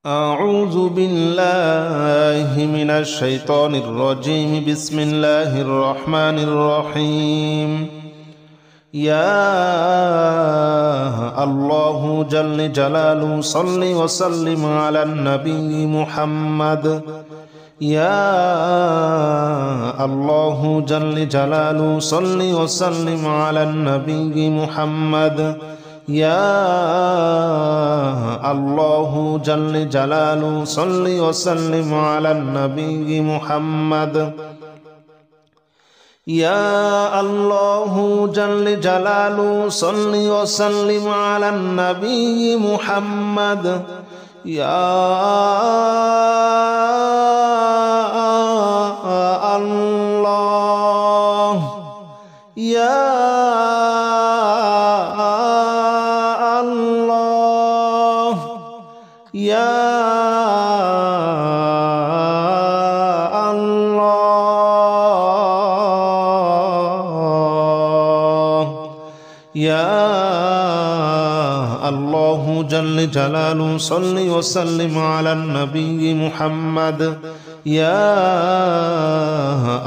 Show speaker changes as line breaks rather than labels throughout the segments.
أعوذ بالله من الشيطان الرجيم. بسم الله الرحمن الرحيم. يا الله جل جلاله صل وسلم على النبي محمد. يا الله جل جلاله صل وسلم على النبي محمد. يا الله جل جلاله صل وسلم على النبي محمد. يا الله جل جلاله صل وسلم على النبي محمد. يا الله يا يا الله يا الله جل جلاله صل وسلم على النبي محمد. يا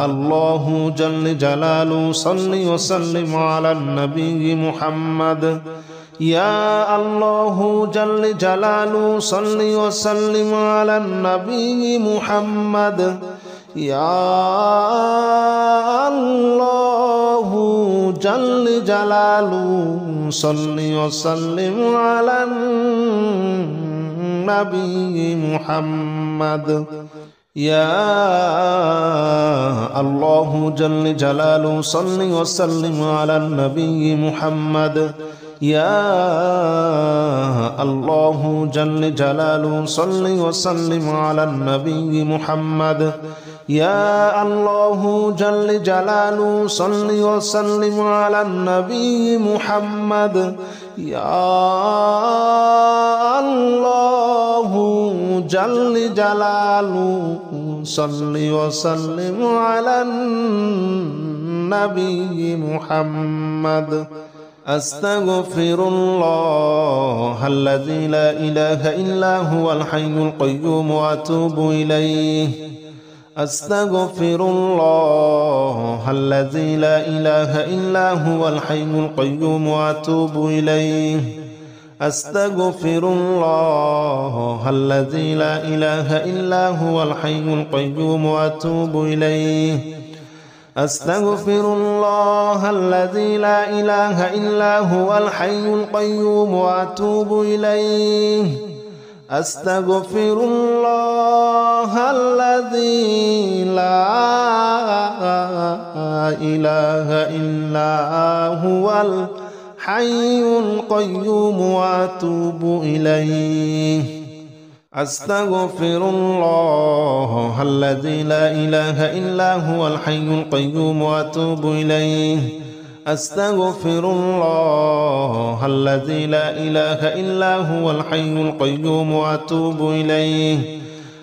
الله جل جلاله صل وسلم على النبي محمد. يا الله جل جلاله صل وسلم على النبي محمد. يا الله جل جلاله صل وسلم على النبي محمد. يا الله جل جلاله صل وسلم على النبي محمد. يا الله جل جلاله صل وسلم على النبي محمد. يا الله جل جلاله صل وسلم على النبي محمد. يا الله جل جلاله صل وسلم على النبي محمد. أستغفر الله الذي لا إله إلا هو الحي القيوم وأتوب إليه. أستغفر الله الذي لا إله إلا هو الحي القيوم وأتوب إليه. أستغفر الله الذي لا إله إلا هو الحي القيوم وأتوب إليه. أستغفر الله الذي لا إله إلا هو الحي القيوم وأتوب إليه. أستغفر الله الذي لا إله إلا هو الحي القيوم وأتوب إليه. أستغفر الله الذي لا إله إلا هو الحي القيوم وأتوب إليه. أستغفر الله الذي لا إله إلا هو الحي القيوم وأتوب إليه.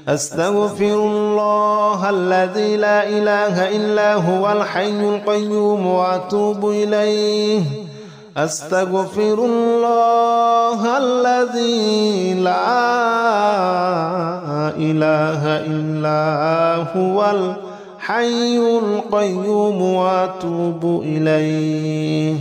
أستغفر الله الذي لا إله إلا هو الحي القيوم وأتوب إليه. أستغفر الله الذي لا إله إلا هو الحي القيوم وأتوب إليه.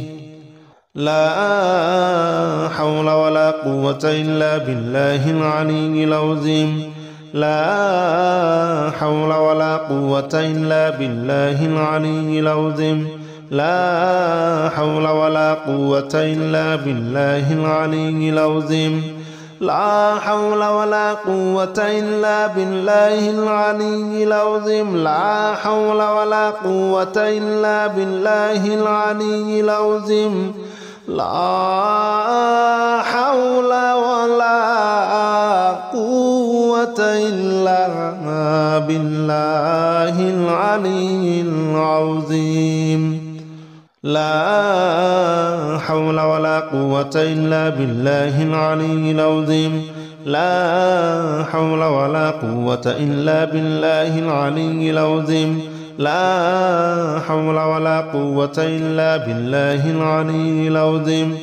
لا حول ولا قوة إلا بالله العلي العظيم. لا حول ولا قوة إلا بالله العلي العظيم. لا حول ولا قوة إلا بالله العلي العظيم. لا حول ولا قوة إلا بالله العلي العظيم. لا حول ولا قوة إلا بالله العلي العظيم. لا حول ولا قوة إلا بالله العلي العظيم. لا حول ولا قوة إلا بالله العلي العظيم. لا حول ولا قوة إلا بالله العلي العظيم. لا حول ولا قوة إلا بالله العلي العظيم.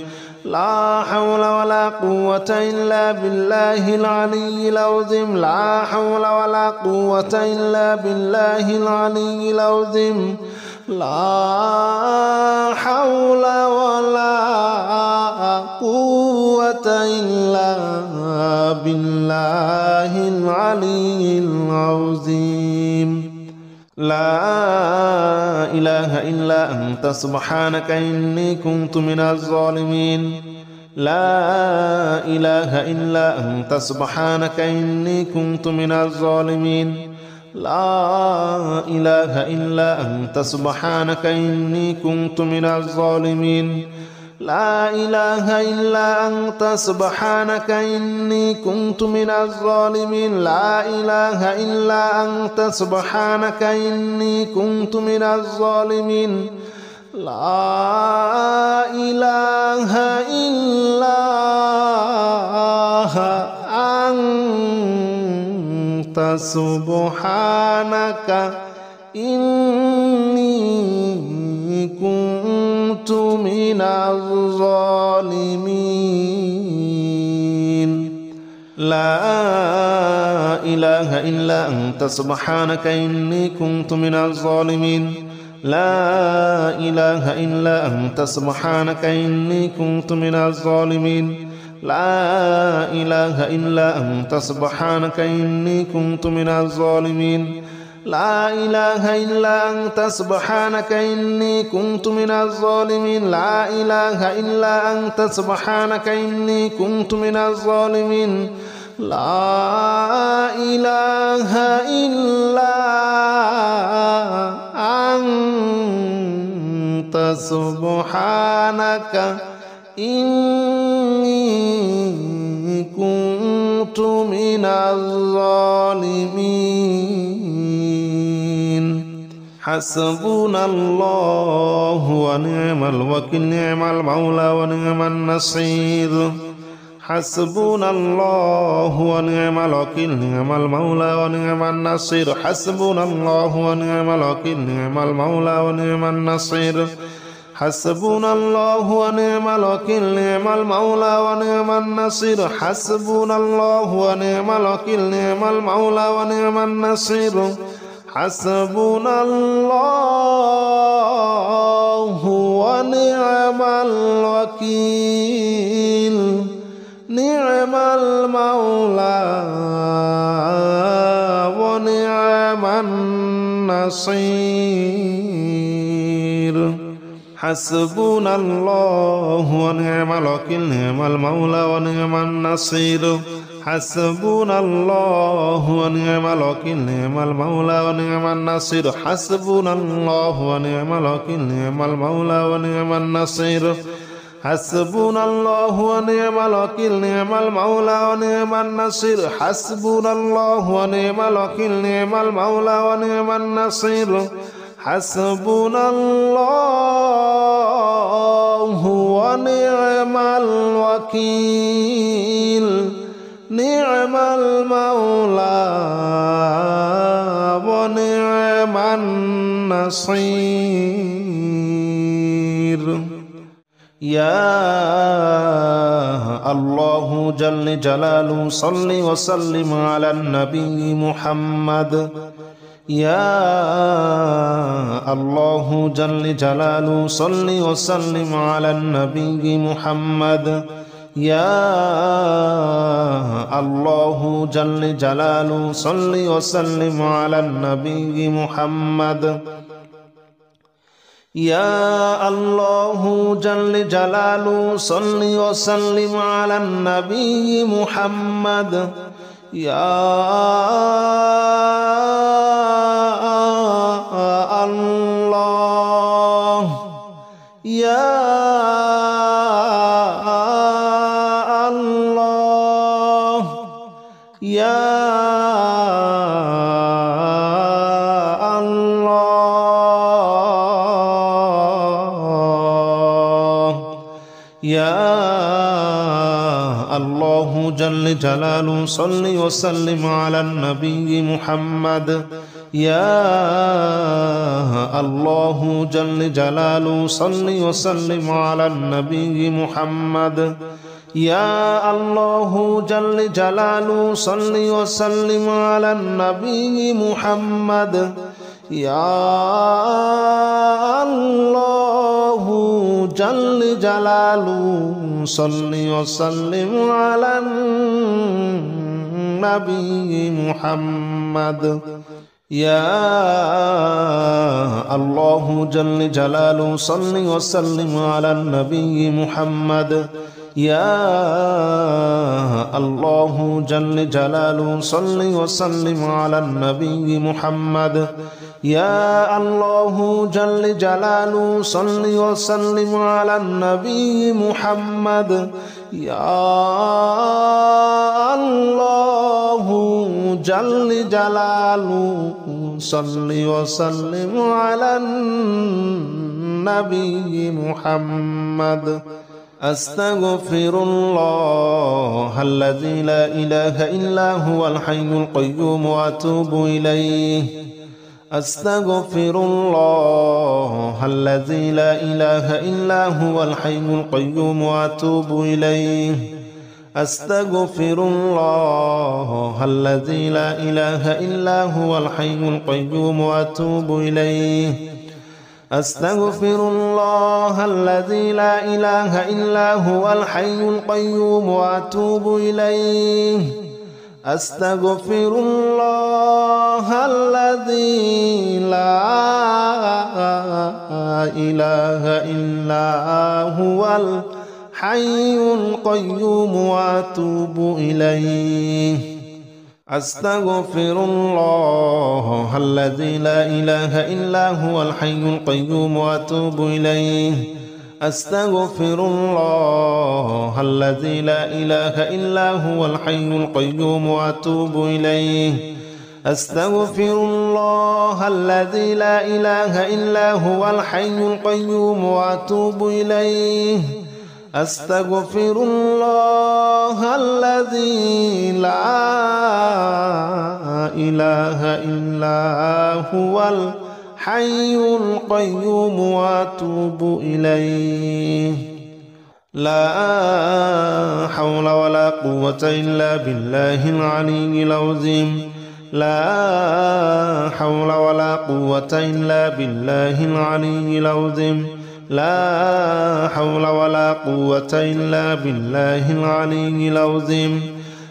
لا حول ولا قوة إلا بالله العلي العظيم لا حول ولا قوة إلا بالله العلي العظيم لا حول ولا قوة إلا بالله العلي العظيم لا إله إلا أنت سبحانك إني كنت من الظالمين لا إله إلا أنت سبحانك إني كنت من الظالمين لا إله إلا أنت سبحانك إني كنت من الظالمين لا إله إلا أنت سبحانك إني كنت من الظالمين لا إله إلا أنت سبحانك إني كنت من الظالمين لا إله إلا أنت سبحانك إني كنت من الظالمين لا إله إلا أنت سبحانك إني كنت من الظالمين لا إله إلا أنت سبحانك إني كنت من الظالمين لا إله إلا أنت سبحانك إني كنت من الظالمين لا إله إلا أنت سبحانك إني كنت من الظالمين لا إله إلا أنت سبحانك إني كنت من الظالمين لا إله إلا أنت سبحانك إني كنت من الظالمين حسبنا الله ونعم الوكيل نعم المولى ونعم النصير حسبنا الله ونعم الوكيل نعم المولى ونعم النصير حسبنا الله ونعم الوكيل نعم المولى ونعم النصير حسبنا الله ونعم الوكيل نعم المولى ونعم النصير حسبنا الله ونعم الوكيل نعم المولى ونعم النصير حسبنا الله ونعم الوكيل نعم المولى ونعم النصير حسبنا الله ونعم الوكيل نعم المولى ونعم النصير حسبنا الله ونعم الوكيل نعم المولى ونعم النصير حسبنا الله ونعم الوكيل نعم المولى ونعم النصير حسبنا الله ونعم الوكيل نعم المولى ونعم النصير حسبنا الله ونعم الوكيل نعم المولى ونعم النصير حسبنا الله ونعم الوكيل نعم المولى ونعم النصير يا الله جل جلاله صل وسلم على النبي محمد يا الله جل جلاله صل وسلم على النبي محمد يا الله جل جلاله صل وسلم على النبي محمد يا الله جل جلاله صل وسلم على النبي محمد يا الله يا الله يا الله جل جلاله صل وسلم على النبي محمد يا الله جل جلاله صل وسلم على النبي محمد. يا الله جل جلاله صل وسلم على النبي محمد. يا الله جل جلاله صل وسلم على النبي محمد. يا الله جل جلاله صل وسلم على النبي محمد. يا الله جل جلاله صل وسلم على النبي محمد. يا الله جل جلاله صل وسلم على النبي محمد. يا الله جل جلاله صل وسلم على النبي محمد. أستغفر الله الذي لا إله إلا هو الحي القيوم وأتوب إليه. أستغفر الله الذي لا إله إلا هو الحي القيوم وأتوب إليه. أستغفر الله الذي لا إله إلا هو الحي القيوم وأتوب إليه. أستغفر الله الذي لا إله إلا هو الحي القيوم وأتوب إليه. أستغفر الله الذي لا إله إلا هو الحي القيوم وأتوب إليه. أستغفر الله الذي لا إله إلا هو الحي القيوم وأتوب إليه. أستغفر الله الذي لا إله إلا هو الحي القيوم وأتوب إليه. أستغفر الله الذي لا إله إلا هو الحي القيوم وأتوب إليه. أستغفر الله الذي لا إله إلا هو الحي القيوم وأتوب إليه. لا حول ولا قوة إلا بالله العلي العظيم. لا حول ولا قوة إلا بالله العلي العظيم. لا حول ولا قوة إلا بالله العلي العظيم.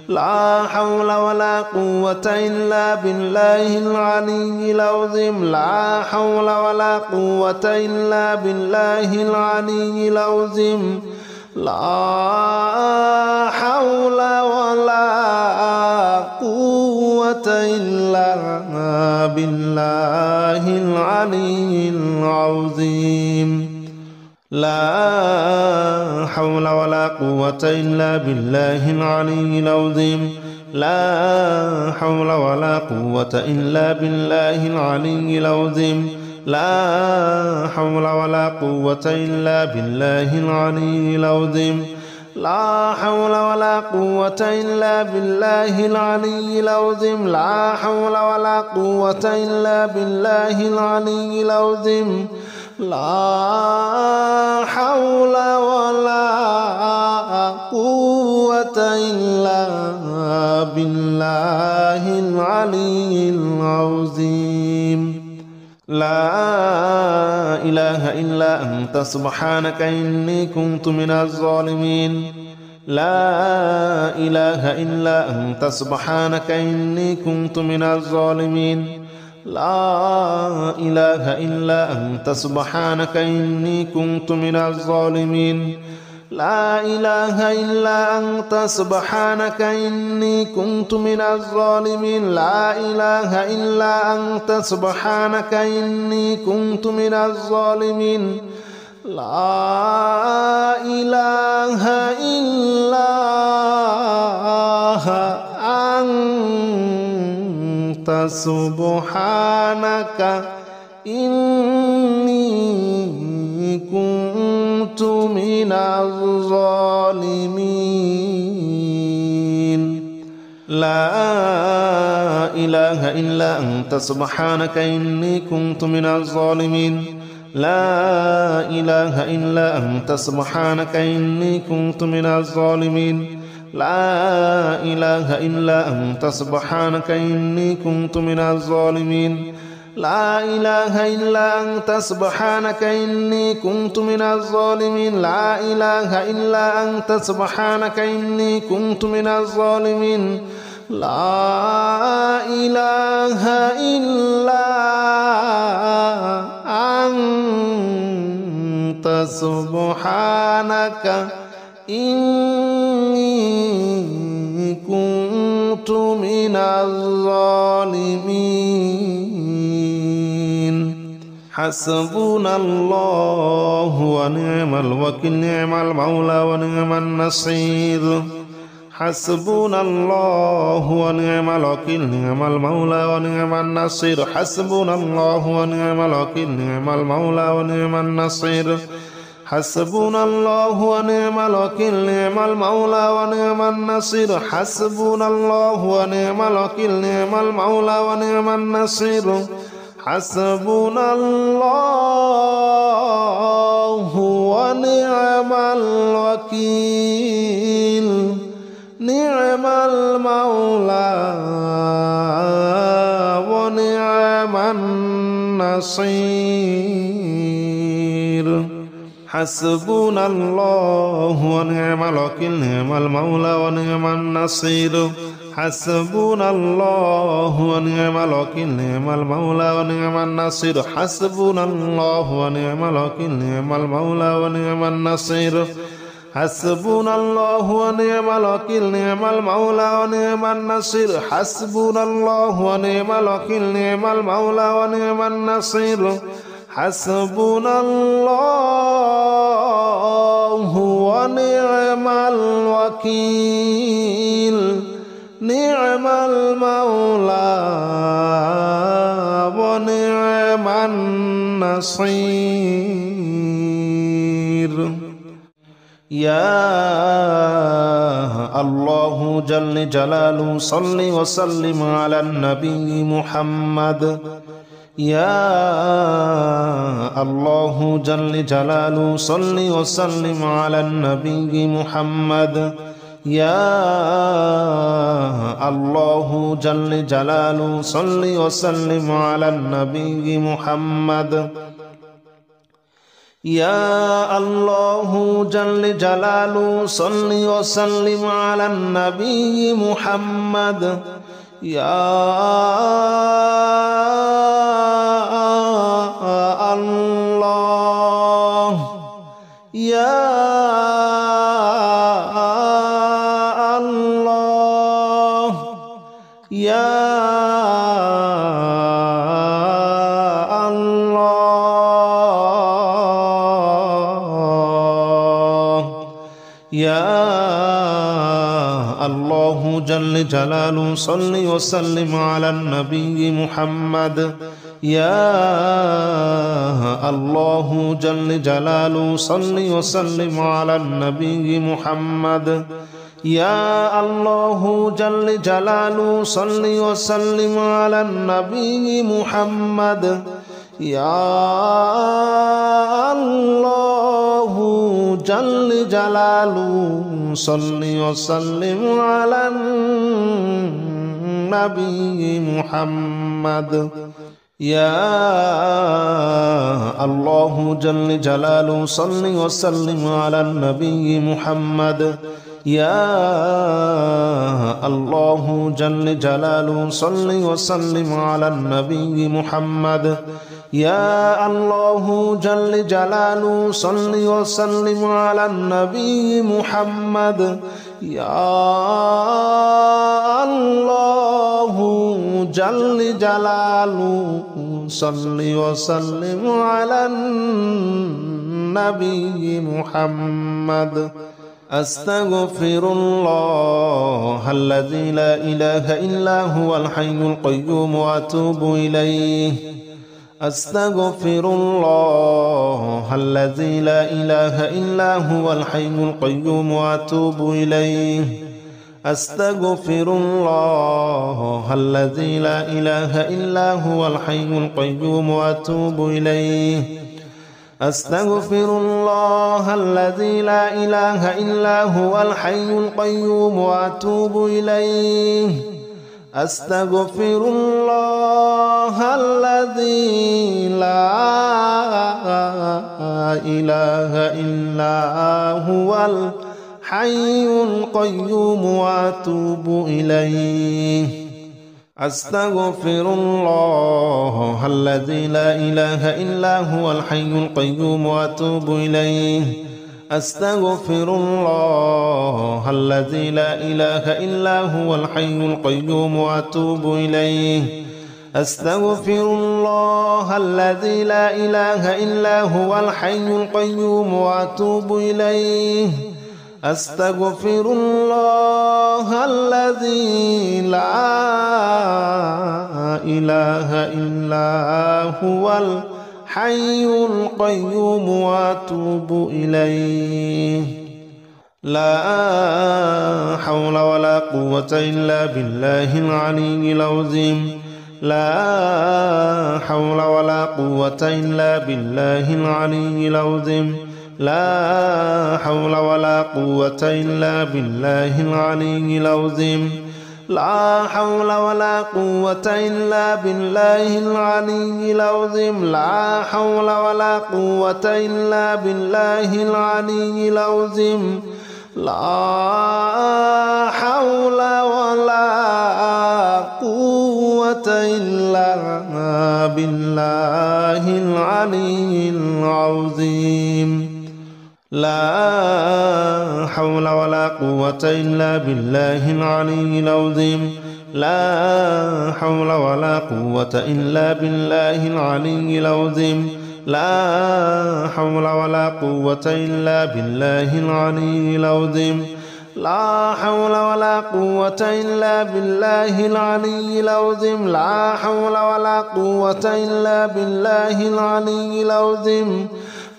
لا حول ولا قوة إلا بالله العلي العظيم. لا حول ولا قوة إلا بالله العلي العظيم. لا حول ولا قوة إلا بالله العلي العظيم. لا حول ولا قوة إلا بالله العلي العظيم. لا حول ولا قوة إلا بالله العلي العظيم. لا حول ولا قوة إلا بالله العلي العظيم. لا حول ولا قوة إلا بالله العلي العظيم. لا حول ولا قوة إلا بالله العلي العظيم. لا حول ولا قوة إلا بالله العلي العظيم. لا إله إلا أنت سبحانك إني كنت من الظالمين. لا إله إلا أنت سبحانك إني كنت من الظالمين. لا إله إلا أنت سبحانك إني كنت من الظالمين. لا إله إلا أنت سبحانك إني كنت من الظالمين. لا إله إلا أنت سبحانك إني كنت من الظالمين. لا إله إلا أنت سبحانك إني كنت من الظالمين. لا إله إلا أنت سبحانك إني كنت من الظالمين لا إله إلا أنت سبحانك إني كنت من الظالمين لا إله إلا أنت سبحانك إني كنت من الظالمين لا إله إلا أنت سبحانك إني كنت من الظالمين لا إله إلا أنت سبحانك إني كنت من الظالمين لا إله إلا أنت سبحانك إني كنت من الظالمين حسبنا الله ونعم الوكيل نعم المولى ونعم النصير حسبنا الله ونعم الوكيل نعم المولى ونعم النصير حسبنا الله ونعم الوكيل نعم المولى ونعم النصير حسبنا الله ونعم الوكيل نعم المولى ونعم النصير حسبنا الله ونعم الوكيل نعم المولى ونعم النصير حسبنا الله ونعم الوكيل نعم المولى ونعم النصير حسبنا الله ونعم الوكيل نعم المولى ونعم النصير حسبنا الله ونعم الوكيل نعم المولى ونعم النصير حسبنا الله ونعم الوكيل نعم المولى ونعم النصير حسبنا الله ونعم الوكيل نعم المولى ونعم النصير حسبنا الله ونعم الوكيل نعم المولى ونعم النصير حسبنا الله ونعم الوكيل نعم المولى ونعم النصير يا الله جل جلاله صل وسلم على النبي محمد يا الله جل جلاله صل وسلم على النبي محمد يا الله جل جلاله صل وسلم على النبي محمد يا الله جل جلاله صل وسلم على النبي محمد يا الله يا الله يا يا الله جل جلاله صل وسلم على النبي محمد يا الله جل جلاله صل وسلم على النبي محمد يا الله جل جلاله صل وسلم على النبي محمد يا الله جل جلاله صل وسلم على النبي محمد يا الله جل جلاله صل وسلم على النبي محمد يا الله جل جلاله صل وسلم على النبي محمد يا الله جل جلاله صل وسلم على النبي محمد يا الله جل جلاله صل وسلم على النبي محمد أستغفر الله الذي لا إله إلا هو الحي القيوم وأتوب إليه أستغفر الله الذي لا إله إلا هو الحي القيوم وأتوب إليه أستغفر الله الذي لا إله إلا هو الحي القيوم وأتوب إليه أستغفر الله الذي لا إله إلا هو الحي القيوم وأتوب إليه أستغفر الله الذي لا إله إلا هو الحي القيوم وأتوب إليه أستغفر الله الذي لا إله إلا هو الحي القيوم وأتوب إليه أستغفر الله الذي لا إله إلا هو الحي القيوم وأتوب إليه أستغفر الله الذي لا إله إلا هو الحي القيوم وأتوب إليه أستغفر الله الذي لا إله إلا هو الحي القيوم وأتوب إليه لا حول ولا قوة إلا بالله العلي العظيم لا حول ولا قوة إلا بالله العلي العظيم لا حول ولا قوة إلا بالله العلي العظيم لا حول ولا قوة إلا بالله العلي العظيم لا حول ولا قوة إلا بالله العلي العظيم لا حول ولا قوة إلا بالله العلي العظيم لا حول ولا قوة إلا بالله العلي العظيم لا حول ولا قوة إلا بالله العلي العظيم لا حول ولا قوة إلا بالله العلي العظيم لا حول ولا قوة إلا بالله العلي العظيم لا حول ولا قوة إلا بالله العلي العظيم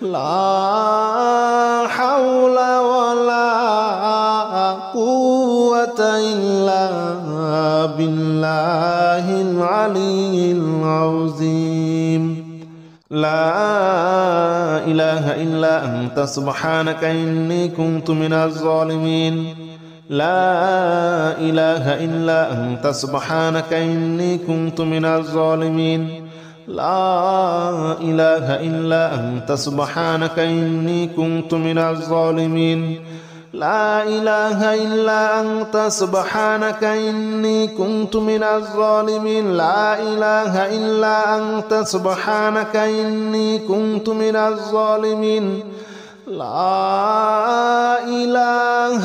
لا حول ولا قوة إلا بالله العلي العظيم لا إله إلا أنت سبحانك إني كنت من الظالمين لا إله إلا أنت سبحانك إني كنت من الظالمين لا إله إلا أنت سبحانك إني كنت من الظالمين لا إله إلا أنت سبحانك إني كنت من الظالمين لا إله إلا أنت سبحانك إني كنت من الظالمين لا إله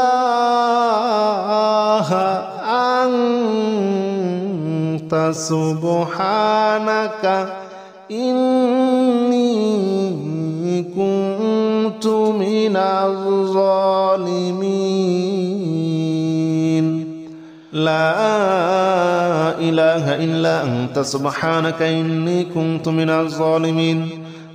إلا أنت سبحانك إني كنت من الظالمين لا إله إلا أنت سبحانك إني كنت من الظالمين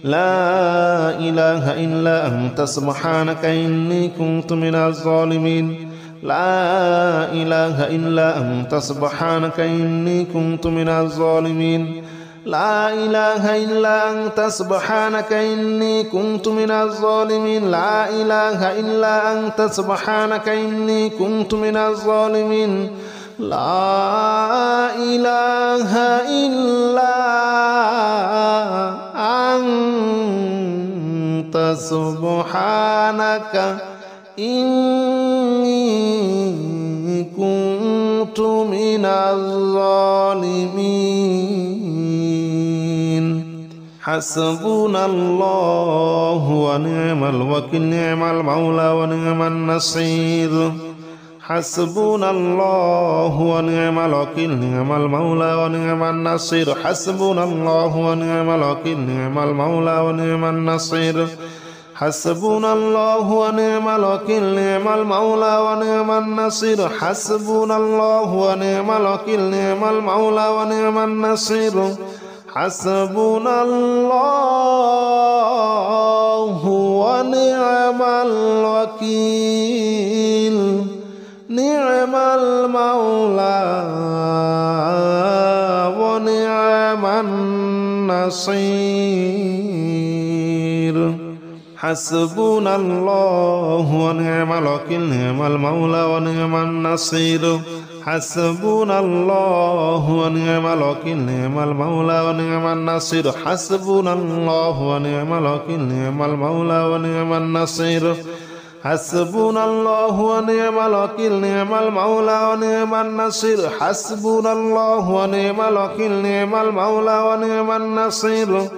لا إله إلا أنت سبحانك إني كنت من الظالمين لا إله إلا أنت سبحانك إني كنت من الظالمين لا إله إلا أنت سبحانك إني كنت من الظالمين لا إله إلا أنت سبحانك إني كنت من الظالمين لا إله إلا أنت سبحانك إني كنت من الظالمين حسبنا الله ونعم الوكيل نعم المولى ونعم النصير حسبنا الله ونعم الوكيل نعم المولى ونعم النصير حسبنا الله ونعم الوكيل نعم المولى ونعم النصير حسبنا الله ونعم الوكيل نعم المولى ونعم النصير حسبنا الله ونعم الوكيل نعم المولى ونعم النصير حسبنا الله ونعم الوكيل نعم المولى ونعم النصير حسبنا الله ونعم الوكيل نعم المولى ونعم النصير حسبنا الله ونعم الوكيل نعم المولى ونعم النصير حسبنا الله ونعم الوكيل نعم المولى ونعم النصير حسبنا الله ونعم الوكيل نعم المولى ونعم النصير حسبنا الله ونعم الوكيل نعم المولى ونعم النصير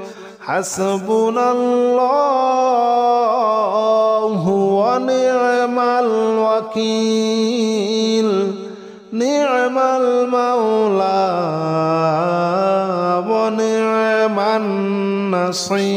حسبنا الله ونعم الوكيل نعم المولى ونعم النصير